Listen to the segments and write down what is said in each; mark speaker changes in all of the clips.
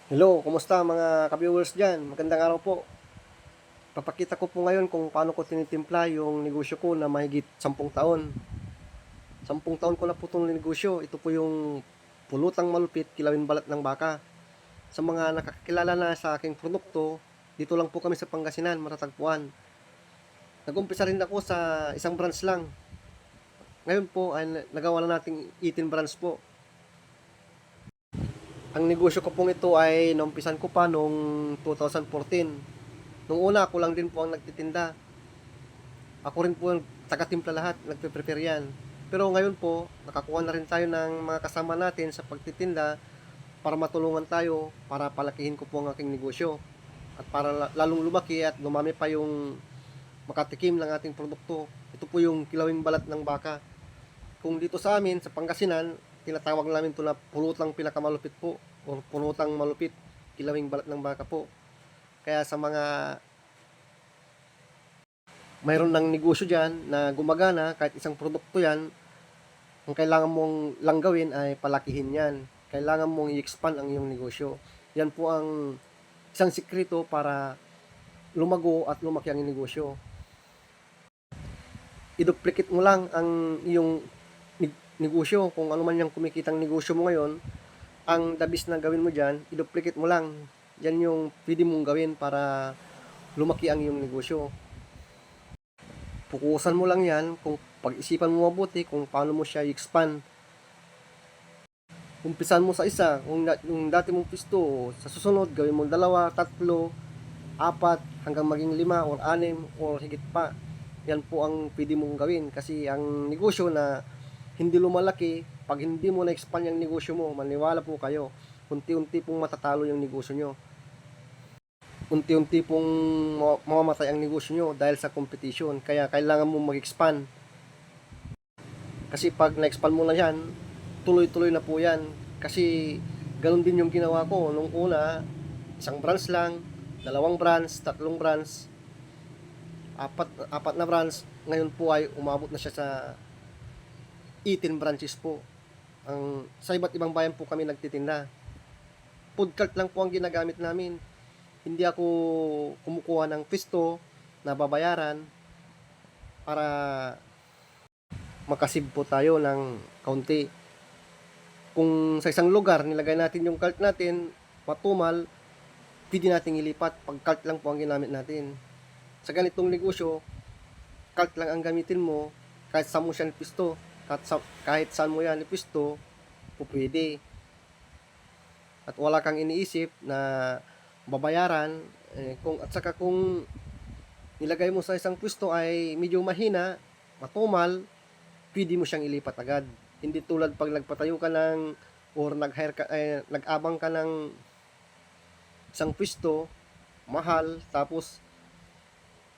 Speaker 1: Hello, kumusta mga ka-viewers dyan? Magandang araw po. Papakita ko po ngayon kung paano ko tinitimpla yung negosyo ko na mahigit 10 taon. 10 taon ko na po itong negosyo. Ito po yung pulutang malupit, kilawin balat ng baka. Sa mga nakakilala na sa aking produkto, dito lang po kami sa Pangasinan, matatagpuan. Nag-umpisa rin ako sa isang branch lang. Ngayon po ay nagawa na nating 18 branch po. Ang negosyo ko pong ito ay naumpisan ko pa noong 2014. Nung una ako lang din po ang nagtitinda. Ako rin po ang taga-timpla lahat, nagpe-prepare yan. Pero ngayon po, nakakuha na rin tayo ng mga kasama natin sa pagtitinda para matulungan tayo, para palakihin ko po ang aking negosyo. At para lalong lumaki at dumami pa yung makatikim ng ating produkto. Ito po yung kilawing balat ng baka. Kung dito sa amin, sa Pangasinan, tinatawag namin ito na pulutang pinakamalupit po o pulutang malupit, kilawing balat ng baka po. Kaya sa mga mayroon ng negosyo dyan na gumagana, kahit isang produkto yan, ang kailangan mong lang gawin ay palakihin yan. Kailangan mong i-expand ang iyong negosyo. Yan po ang isang sikreto para lumago at lumaki ang negosyo. I-duplicate mo lang ang iyong negosyo. Kung ano man yung kumikitang negosyo mo ngayon, ang dabis na gawin mo dyan, i-duplicate mo lang. Yan yung pwede mong gawin para lumaki ang iyong negosyo. Pukusan mo lang yan, kung pag-isipan mo mabuti kung paano mo siya i-expand. Umpisan mo sa isa, kung dati mong pisto, sa susunod gawin mo dalawa, tatlo, apat, hanggang maging 5 or 6 or higit pa. Yan po ang pwede mong gawin kasi ang negosyo na hindi lumalaki, pag hindi mo na-expand yung negosyo mo, maniwala po kayo, unti-unti pong matatalo yung negosyo nyo. Unti-unti pong mamamatay ang negosyo nyo dahil sa competition. Kaya kailangan mo mag-expand. Kasi pag na-expand mo na yan, tuloy-tuloy na po yan. Kasi ganun din yung ginawa ko. Nung una, isang branch lang, dalawang branch, tatlong branch, apat na branch. Ngayon po ay umabot na siya sa 18 branches po. Sa iba't ibang bayan po kami nagtitinda. Food cart lang po ang ginagamit namin. Hindi ako kumukuha ng pisto na babayaran para makasib po tayo ng kaunti. Kung sa isang lugar nilagay natin yung cart natin, matumal, pwede nating ilipat pag cart lang po ang ginamit natin. Sa ganitong negosyo, cart lang ang gamitin mo, kahit saan mo siya pisto, kahit saan mo yan ipisto, po pwede. At wala kang iniisip na babayaran, at saka kung nilagay mo sa isang pwesto ay medyo mahina, matumal, pwede mo siyang ilipat agad. Hindi tulad pag nagpatayo ka ng or nag-abang ka ng isang pwesto, mahal, tapos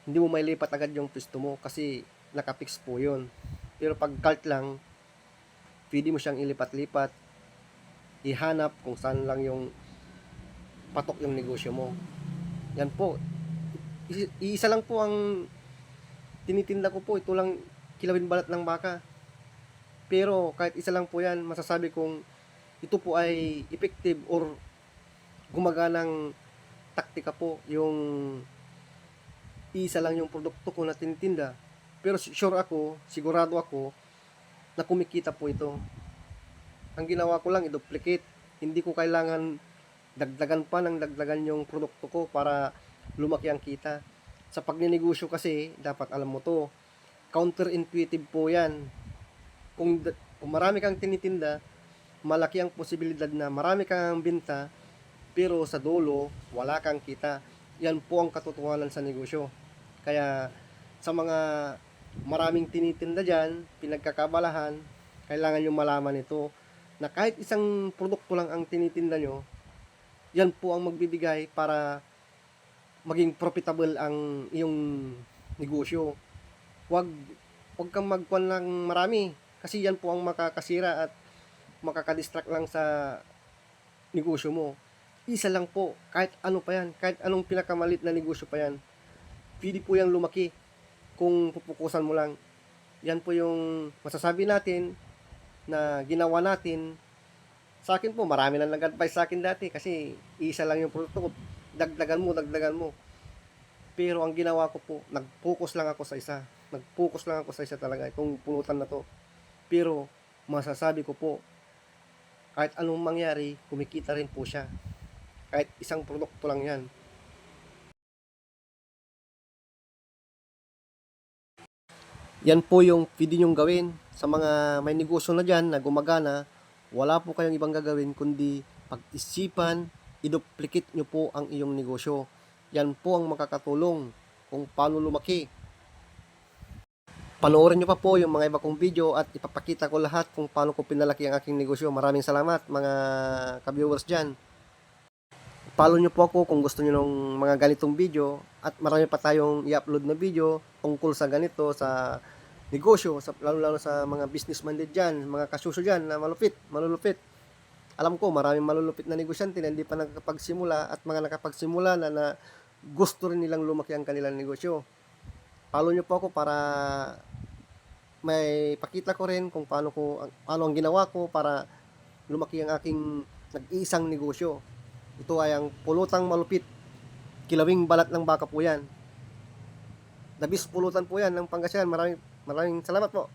Speaker 1: hindi mo mailipat agad yung pwesto mo kasi nakapix po yun. Pero pag cart lang, pwede mo siyang ilipat-lipat, ihanap kung saan lang yung patok yung negosyo mo. Yan po. Iisa lang po ang tinitinda ko po. Ito lang kilawin balat ng baka. Pero kahit isa lang po yan, masasabi kong ito po ay effective or gumaganang taktika po. Yung isa lang yung produkto ko na tinitinda. Pero sure ako, sigurado ako, na kumikita po ito. Ang ginawa ko lang, i-duplicate. Hindi ko kailangan dagdagan pa ng dagdagan yung produkto ko para lumaki ang kita. Sa pagninegosyo kasi, dapat alam mo to, counterintuitive po yan. Kung marami kang tinitinda, malaki ang posibilidad na marami kang binta, pero sa dulo, wala kang kita. Yan po ang katotohanan sa negosyo. Kaya, sa mga maraming tinitinda dyan, pinagkakabalahan, kailangan nyo malaman ito, na kahit isang produkto lang ang tinitinda nyo, yan po ang magbibigay para maging profitable ang iyong negosyo. Huwag huwag kang magkuhan ng marami kasi yan po ang makakasira at makakadistract lang sa negosyo mo. Isa lang po, kahit ano pa yan, kahit anong pinakamalit na negosyo pa yan, pwede po yung lumaki kung pupukusan mo lang. Yan po yung masasabi natin na ginawa natin Sa akin po, marami lang nag-advise sa akin dati kasi isa lang yung produkto ko. Dagdagan mo, dagdagan mo. Pero ang ginawa ko po, nag-focus lang ako sa isa. Nag-focus lang ako sa isa talaga, itong pulutan na to. Pero masasabi ko po, kahit anong mangyari, kumikita rin po siya. Kahit isang produkto lang yan. Yan po yung pwede nyong gawin sa mga may negosyo na dyan na gumagana. Wala po kayong ibang gagawin kundi pag-isipan, i-duplicate nyo po ang iyong negosyo. Yan po ang makakatulong kung paano lumaki. Panoorin nyo pa po yung mga iba kong video at ipapakita ko lahat kung paano ko pinalaki ang aking negosyo. Maraming salamat mga ka-viewers dyan. Follow nyo po ako kung gusto nyo ng mga ganitong video at marami pa tayong i-upload na video tungkol sa ganito, sa negosyo, lalo-lalo sa mga businessman din dyan, mga kasusyo dyan na malulupit. Alam ko maraming malulupit na negosyante na hindi pa nakakapagsimula at mga nakapagsimula na gusto rin nilang lumaki ang kanilang negosyo. Follow nyo po ako para may pakita ko rin kung paano ang ginawa ko para lumaki ang aking nag-iisang negosyo. Ito ay ang pulutang malupit. Kilawing balat ng baka po yan. Dabis pulutan po yan ng Pangasinan. Maraming salamat po.